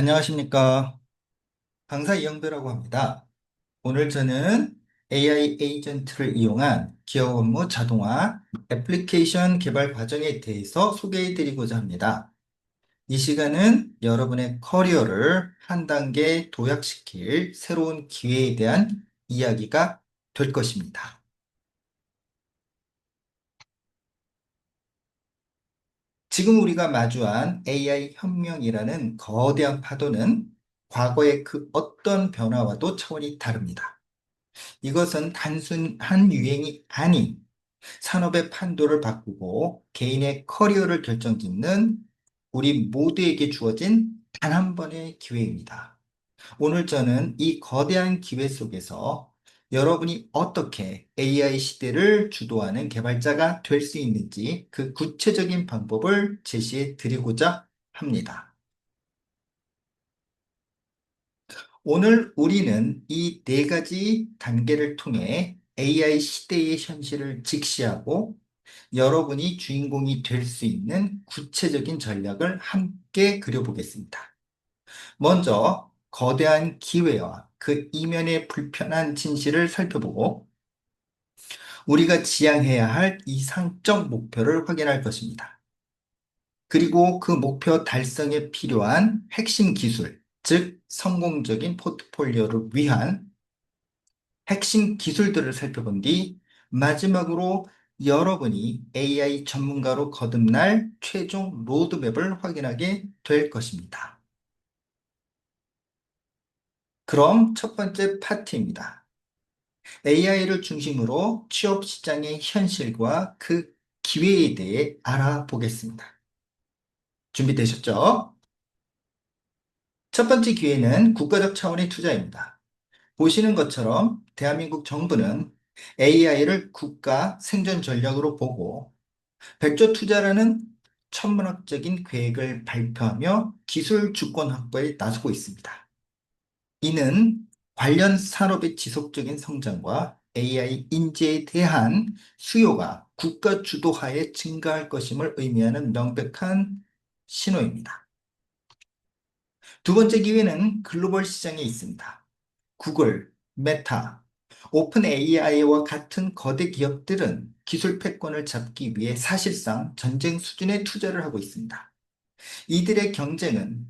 안녕하십니까. 강사 이영배라고 합니다. 오늘 저는 AI 에이전트를 이용한 기업 업무 자동화 애플리케이션 개발 과정에 대해서 소개해 드리고자 합니다. 이 시간은 여러분의 커리어를 한 단계 도약시킬 새로운 기회에 대한 이야기가 될 것입니다. 지금 우리가 마주한 AI 혁명이라는 거대한 파도는 과거의 그 어떤 변화와도 차원이 다릅니다. 이것은 단순한 유행이 아닌 산업의 판도를 바꾸고 개인의 커리어를 결정짓는 우리 모두에게 주어진 단 한 번의 기회입니다. 오늘 저는 이 거대한 기회 속에서 여러분이 어떻게 AI 시대를 주도하는 개발자가 될 수 있는지 그 구체적인 방법을 제시해 드리고자 합니다. 오늘 우리는 이 네 가지 단계를 통해 AI 시대의 현실을 직시하고 여러분이 주인공이 될 수 있는 구체적인 전략을 함께 그려보겠습니다. 먼저 거대한 기회와 그 이면의 불편한 진실을 살펴보고 우리가 지향해야 할 이상적 목표를 확인할 것입니다. 그리고 그 목표 달성에 필요한 핵심 기술, 즉 성공적인 포트폴리오를 위한 핵심 기술들을 살펴본 뒤 마지막으로 여러분이 AI 전문가로 거듭날 최종 로드맵을 확인하게 될 것입니다. 그럼 첫 번째 파트입니다. AI를 중심으로 취업 시장의 현실과 그 기회에 대해 알아보겠습니다. 준비되셨죠? 첫 번째 기회는 국가적 차원의 투자입니다. 보시는 것처럼 대한민국 정부는 AI를 국가 생존 전략으로 보고 100조 투자라는 천문학적인 계획을 발표하며 기술 주권 확보에 나서고 있습니다. 이는 관련 산업의 지속적인 성장과 AI 인재에 대한 수요가 국가 주도하에 증가할 것임을 의미하는 명백한 신호입니다. 두 번째 기회는 글로벌 시장에 있습니다. 구글, 메타, 오픈 AI와 같은 거대 기업들은 기술 패권을 잡기 위해 사실상 전쟁 수준의 투자를 하고 있습니다. 이들의 경쟁은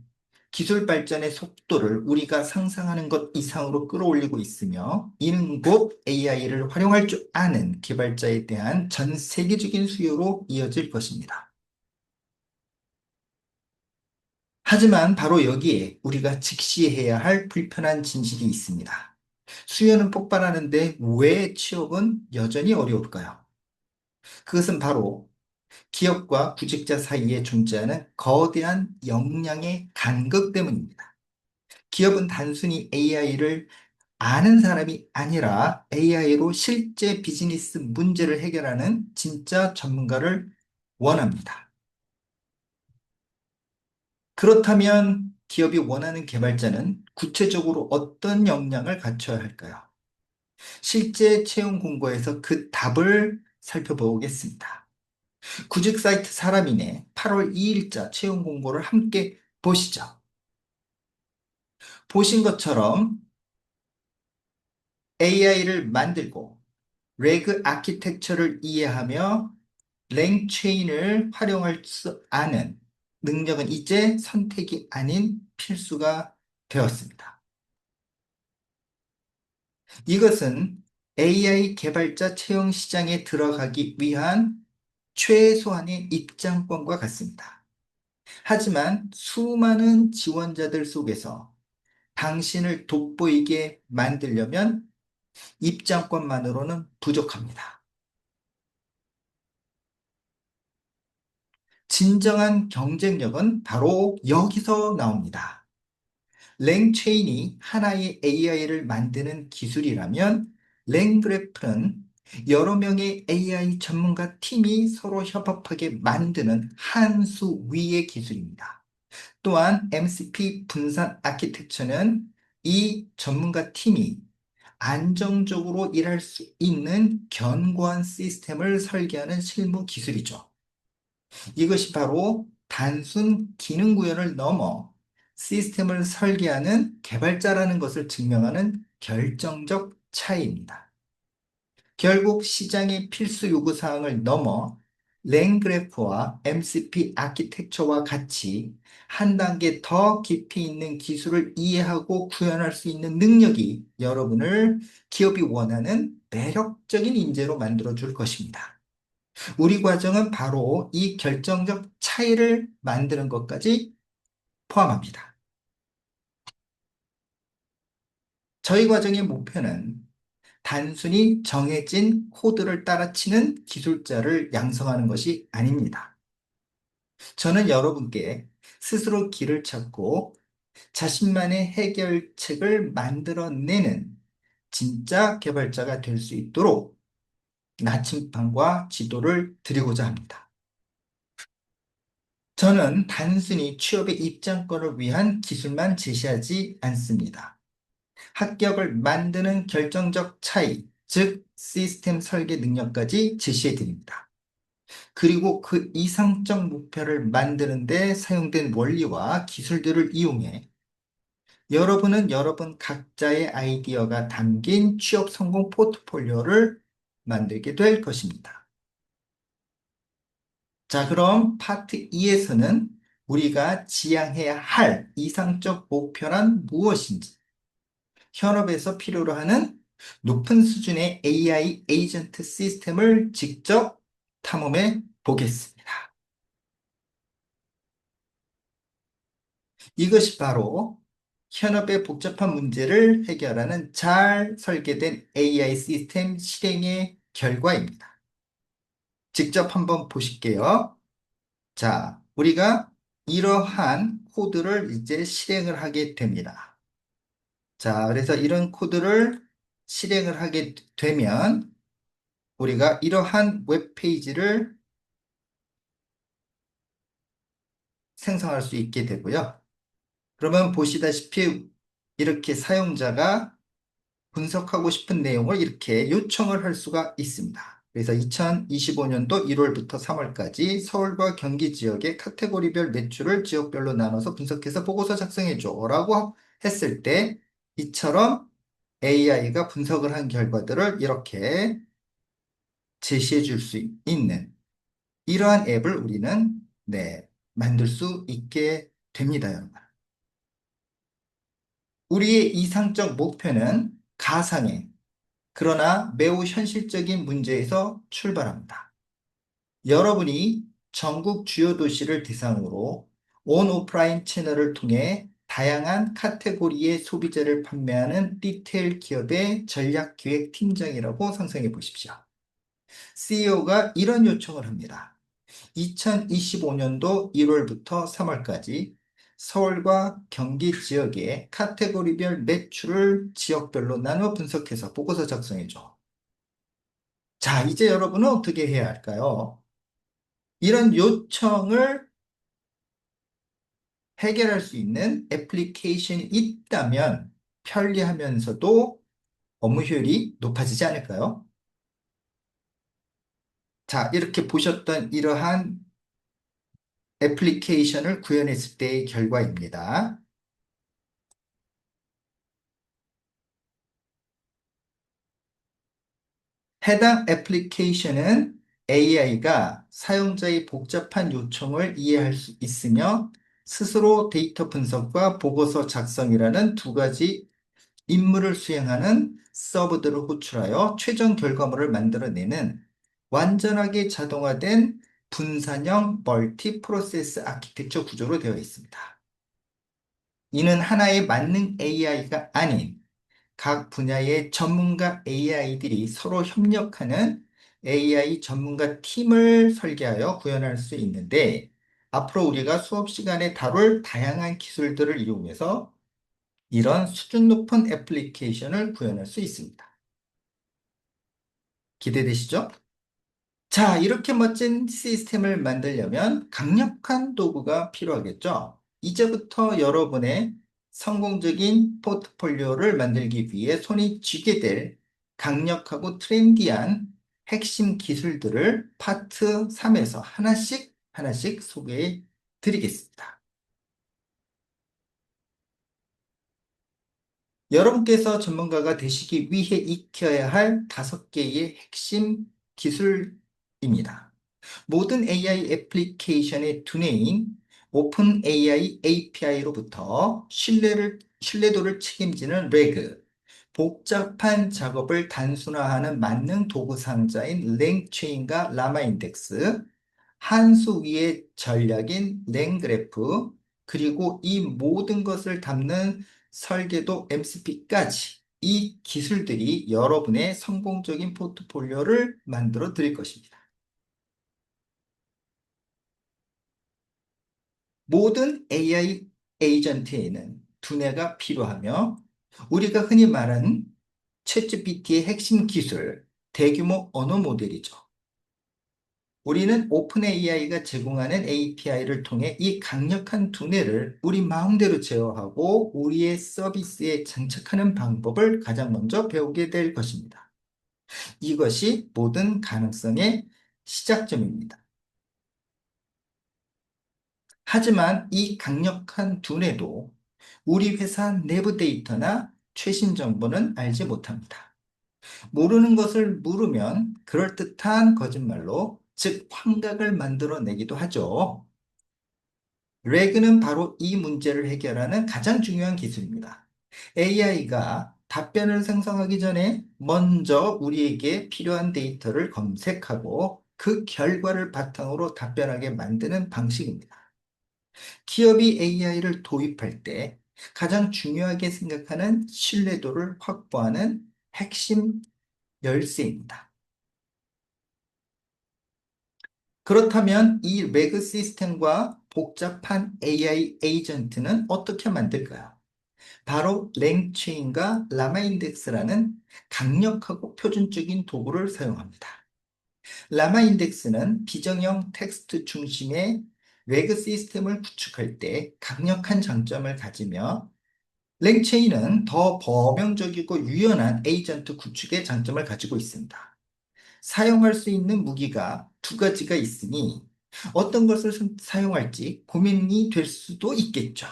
기술 발전의 속도를 우리가 상상하는 것 이상으로 끌어올리고 있으며 이는 곧 AI를 활용할 줄 아는 개발자에 대한 전 세계적인 수요로 이어질 것입니다. 하지만 바로 여기에 우리가 직시해야 할 불편한 진실이 있습니다. 수요는 폭발하는데 왜 취업은 여전히 어려울까요? 그것은 바로 기업과 구직자 사이에 존재하는 거대한 역량의 간극 때문입니다. 기업은 단순히 AI를 아는 사람이 아니라 AI로 실제 비즈니스 문제를 해결하는 진짜 전문가를 원합니다. 그렇다면 기업이 원하는 개발자는 구체적으로 어떤 역량을 갖춰야 할까요? 실제 채용 공고에서 그 답을 살펴보겠습니다. 구직 사이트 사람인의 8월 2일자 채용 공고를 함께 보시죠. 보신 것처럼 AI를 만들고 레그 아키텍처를 이해하며 랭체인을 활용할 수 아는 능력은 이제 선택이 아닌 필수가 되었습니다. 이것은 AI 개발자 채용 시장에 들어가기 위한 최소한의 입장권과 같습니다. 하지만 수많은 지원자들 속에서 당신을 돋보이게 만들려면 입장권만으로는 부족합니다. 진정한 경쟁력은 바로 여기서 나옵니다. 랭체인이 하나의 AI를 만드는 기술이라면 랭그래프는 여러 명의 AI 전문가 팀이 서로 협업하게 만드는 한 수 위의 기술입니다. 또한 MCP 분산 아키텍처는 이 전문가 팀이 안정적으로 일할 수 있는 견고한 시스템을 설계하는 실무 기술이죠. 이것이 바로 단순 기능 구현을 넘어 시스템을 설계하는 개발자라는 것을 증명하는 결정적 차이입니다. 결국 시장의 필수 요구 사항을 넘어 랭그래프와 MCP 아키텍처와 같이 한 단계 더 깊이 있는 기술을 이해하고 구현할 수 있는 능력이 여러분을 기업이 원하는 매력적인 인재로 만들어 줄 것입니다. 우리 과정은 바로 이 결정적 차이를 만드는 것까지 포함합니다. 저희 과정의 목표는 단순히 정해진 코드를 따라치는 기술자를 양성하는 것이 아닙니다. 저는 여러분께 스스로 길을 찾고 자신만의 해결책을 만들어내는 진짜 개발자가 될 수 있도록 나침반과 지도를 드리고자 합니다. 저는 단순히 취업의 입장권을 위한 기술만 제시하지 않습니다. 합격을 만드는 결정적 차이, 즉 시스템 설계 능력까지 제시해 드립니다. 그리고 그 이상적 목표를 만드는 데 사용된 원리와 기술들을 이용해 여러분은 여러분 각자의 아이디어가 담긴 취업 성공 포트폴리오를 만들게 될 것입니다. 자, 그럼 파트 2에서는 우리가 지향해야 할 이상적 목표란 무엇인지, 현업에서 필요로 하는 높은 수준의 AI 에이전트 시스템을 직접 탐험해 보겠습니다. 이것이 바로 현업의 복잡한 문제를 해결하는 잘 설계된 AI 시스템 실행의 결과입니다. 직접 한번 보실게요. 자, 우리가 이러한 코드를 이제 실행을 하게 됩니다. 자, 그래서 이런 코드를 실행을 하게 되면 우리가 이러한 웹페이지를 생성할 수 있게 되고요. 그러면 보시다시피 이렇게 사용자가 분석하고 싶은 내용을 이렇게 요청을 할 수가 있습니다. 그래서 2025년도 1월부터 3월까지 서울과 경기 지역의 카테고리별 매출을 지역별로 나눠서 분석해서 보고서 작성해줘 라고 했을 때 이처럼 AI가 분석을 한 결과들을 이렇게 제시해 줄 수 있는 이러한 앱을 우리는 만들 수 있게 됩니다, 여러분. 우리의 이상적 목표는 가상의 그러나 매우 현실적인 문제에서 출발합니다. 여러분이 전국 주요 도시를 대상으로 온 오프라인 채널을 통해 다양한 카테고리의 소비재를 판매하는 리테일 기업의 전략기획 팀장이라고 상상해 보십시오. CEO가 이런 요청을 합니다. 2025년도 1월부터 3월까지 서울과 경기 지역의 카테고리별 매출을 지역별로 나눠 분석해서 보고서 작성해줘. 자, 이제 여러분은 어떻게 해야 할까요? 이런 요청을 해결할 수 있는 애플리케이션이 있다면 편리하면서도 업무 효율이 높아지지 않을까요? 자, 이렇게 보셨던 이러한 애플리케이션을 구현했을 때의 결과입니다. 해당 애플리케이션은 AI가 사용자의 복잡한 요청을 이해할 수 있으며 스스로 데이터 분석과 보고서 작성이라는 두 가지 임무를 수행하는 서버들을 호출하여 최종 결과물을 만들어내는 완전하게 자동화된 분산형 멀티 프로세스 아키텍처 구조로 되어 있습니다. 이는 하나의 만능 AI가 아닌 각 분야의 전문가 AI들이 서로 협력하는 AI 전문가 팀을 설계하여 구현할 수 있는데 앞으로 우리가 수업 시간에 다룰 다양한 기술들을 이용해서 이런 수준 높은 애플리케이션을 구현할 수 있습니다. 기대되시죠? 자, 이렇게 멋진 시스템을 만들려면 강력한 도구가 필요하겠죠? 이제부터 여러분의 성공적인 포트폴리오를 만들기 위해 손이 쥐게 될 강력하고 트렌디한 핵심 기술들을 파트 3에서 하나씩 하나씩 소개해 드리겠습니다. 여러분께서 전문가가 되시기 위해 익혀야 할 5개의 핵심 기술입니다. 모든 AI 애플리케이션의 두뇌인 오픈 AI API로부터 신뢰도를 책임지는 레그, 복잡한 작업을 단순화하는 만능 도구 상자인 랭체인과 라마인덱스, 한수 위의 전략인 랭그래프, 그리고 이 모든 것을 담는 설계도 MCP까지 이 기술들이 여러분의 성공적인 포트폴리오를 만들어 드릴 것입니다. 모든 AI 에이전트에는 두뇌가 필요하며 우리가 흔히 말하는 챗GPT의 핵심 기술, 대규모 언어 모델이죠. 우리는 오픈 AI가 제공하는 API를 통해 이 강력한 두뇌를 우리 마음대로 제어하고 우리의 서비스에 장착하는 방법을 가장 먼저 배우게 될 것입니다. 이것이 모든 가능성의 시작점입니다. 하지만 이 강력한 두뇌도 우리 회사 내부 데이터나 최신 정보는 알지 못합니다. 모르는 것을 물으면 그럴듯한 거짓말로, 즉 환각을 만들어내기도 하죠. 레그는 바로 이 문제를 해결하는 가장 중요한 기술입니다. AI가 답변을 생성하기 전에 먼저 우리에게 필요한 데이터를 검색하고 그 결과를 바탕으로 답변하게 만드는 방식입니다. 기업이 AI를 도입할 때 가장 중요하게 생각하는 신뢰도를 확보하는 핵심 열쇠입니다. 그렇다면 이 레그 시스템과 복잡한 AI 에이전트는 어떻게 만들까요? 바로 랭체인과 라마인덱스라는 강력하고 표준적인 도구를 사용합니다. 라마인덱스는 비정형 텍스트 중심의 레그 시스템을 구축할 때 강력한 장점을 가지며, 랭체인은 더 범용적이고 유연한 에이전트 구축의 장점을 가지고 있습니다. 사용할 수 있는 무기가 2가지가 있으니 어떤 것을 사용할지 고민이 될 수도 있겠죠.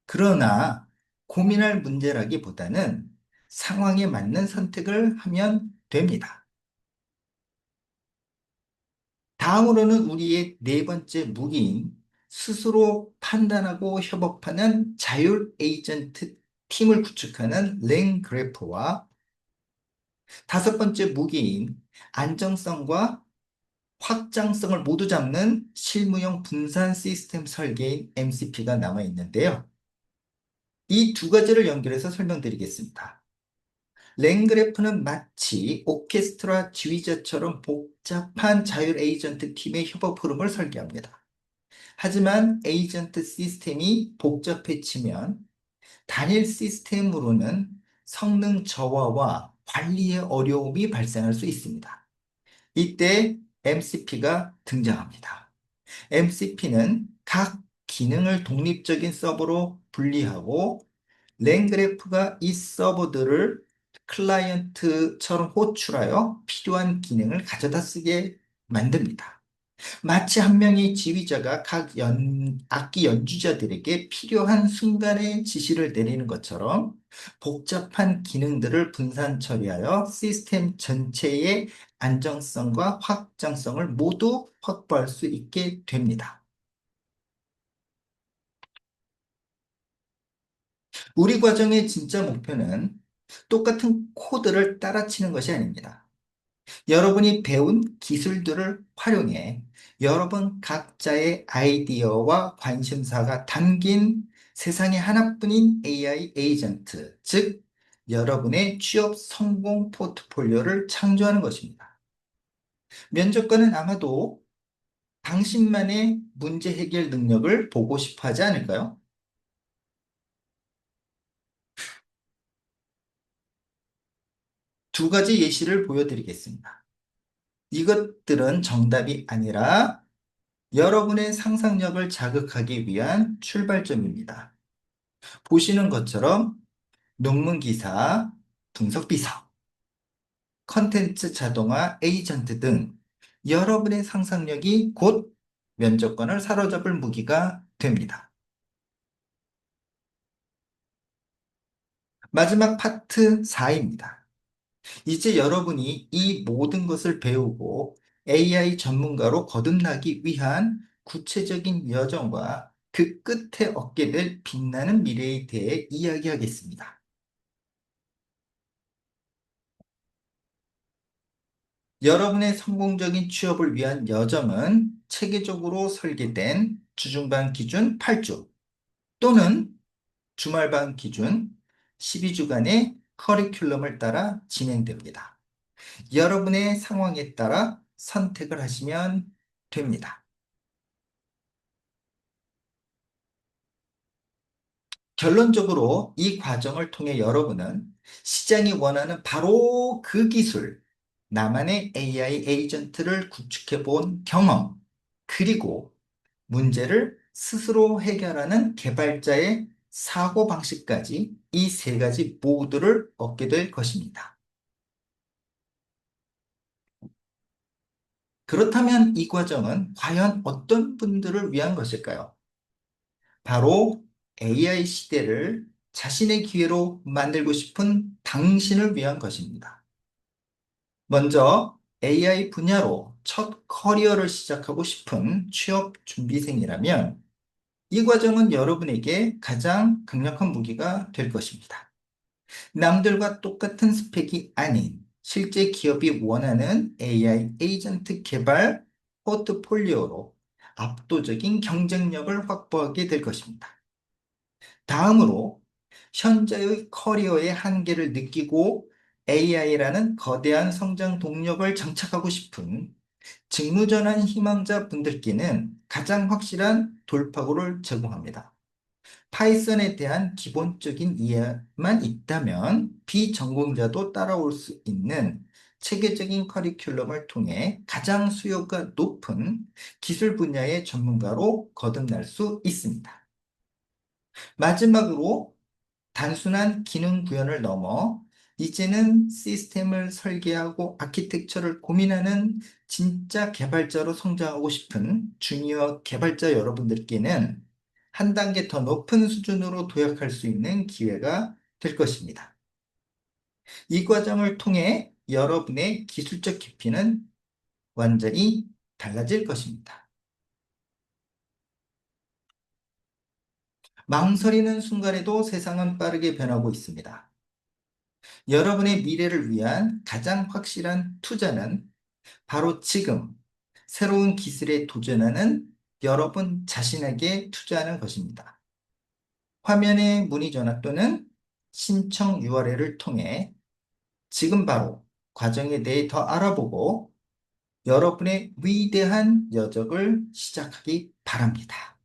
그러나 고민할 문제라기보다는 상황에 맞는 선택을 하면 됩니다. 다음으로는 우리의 4번째 무기인 스스로 판단하고 협업하는 자율 에이전트 팀을 구축하는 랭그래프와 5번째 무기인 안정성과 확장성을 모두 잡는 실무용 분산 시스템 설계인 MCP가 남아 있는데요. 이 2가지를 연결해서 설명드리겠습니다. 랭그래프는 마치 오케스트라 지휘자처럼 복잡한 자율 에이전트 팀의 협업 흐름을 설계합니다. 하지만 에이전트 시스템이 복잡해지면 단일 시스템으로는 성능 저하와 관리의 어려움이 발생할 수 있습니다. 이때 MCP가 등장합니다. MCP는 각 기능을 독립적인 서버로 분리하고 랭그래프가 이 서버들을 클라이언트처럼 호출하여 필요한 기능을 가져다 쓰게 만듭니다. 마치 한 명의 지휘자가 각 악기 연주자들에게 필요한 순간에 지시를 내리는 것처럼 복잡한 기능들을 분산 처리하여 시스템 전체의 안정성과 확장성을 모두 확보할 수 있게 됩니다. 우리 과정의 진짜 목표는 똑같은 코드를 따라치는 것이 아닙니다. 여러분이 배운 기술들을 활용해 여러분 각자의 아이디어와 관심사가 담긴 세상에 하나뿐인 AI 에이전트, 즉 여러분의 취업 성공 포트폴리오를 창조하는 것입니다. 면접관은 아마도 당신만의 문제 해결 능력을 보고 싶어 하지 않을까요? 2가지 예시를 보여드리겠습니다. 이것들은 정답이 아니라 여러분의 상상력을 자극하기 위한 출발점입니다. 보시는 것처럼 논문 기사, 분석 비서, 컨텐츠 자동화 에이전트 등 여러분의 상상력이 곧 면접관을 사로잡을 무기가 됩니다. 마지막 파트 4입니다. 이제 여러분이 이 모든 것을 배우고 AI 전문가로 거듭나기 위한 구체적인 여정과 그 끝에 얻게 될 빛나는 미래에 대해 이야기하겠습니다. 여러분의 성공적인 취업을 위한 여정은 체계적으로 설계된 주중반 기준 8주 또는 주말반 기준 12주간의 커리큘럼을 따라 진행됩니다. 여러분의 상황에 따라 선택을 하시면 됩니다. 결론적으로 이 과정을 통해 여러분은 시장이 원하는 바로 그 기술, 나만의 AI 에이전트를 구축해 본 경험, 그리고 문제를 스스로 해결하는 개발자의 사고방식까지 이 세 가지 모두를 얻게 될 것입니다. 그렇다면 이 과정은 과연 어떤 분들을 위한 것일까요? 바로 AI 시대를 자신의 기회로 만들고 싶은 당신을 위한 것입니다. 먼저 AI 분야로 첫 커리어를 시작하고 싶은 취업 준비생이라면 이 과정은 여러분에게 가장 강력한 무기가 될 것입니다. 남들과 똑같은 스펙이 아닌 실제 기업이 원하는 AI 에이전트 개발 포트폴리오로 압도적인 경쟁력을 확보하게 될 것입니다. 다음으로 현재의 커리어의 한계를 느끼고 AI라는 거대한 성장 동력을 장착하고 싶은 직무전환 희망자 분들께는 가장 확실한 돌파구를 제공합니다. 파이썬에 대한 기본적인 이해만 있다면 비전공자도 따라올 수 있는 체계적인 커리큘럼을 통해 가장 수요가 높은 기술 분야의 전문가로 거듭날 수 있습니다. 마지막으로 단순한 기능 구현을 넘어 이제는 시스템을 설계하고 아키텍처를 고민하는 진짜 개발자로 성장하고 싶은 주니어 개발자 여러분들께는 한 단계 더 높은 수준으로 도약할 수 있는 기회가 될 것입니다. 이 과정을 통해 여러분의 기술적 깊이는 완전히 달라질 것입니다. 망설이는 순간에도 세상은 빠르게 변하고 있습니다. 여러분의 미래를 위한 가장 확실한 투자는 바로 지금 새로운 기술에 도전하는 여러분 자신에게 투자하는 것입니다. 화면의 문의 전화 또는 신청 URL을 통해 지금 바로 과정에 대해 더 알아보고 여러분의 위대한 여정을 시작하기 바랍니다.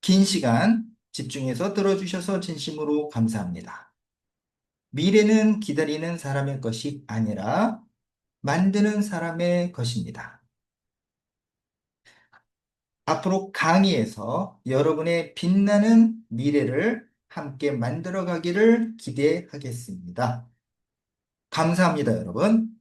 긴 시간 집중해서 들어주셔서 진심으로 감사합니다. 미래는 기다리는 사람의 것이 아니라 만드는 사람의 것입니다. 앞으로 강의에서 여러분의 빛나는 미래를 함께 만들어 가기를 기대하겠습니다. 감사합니다, 여러분.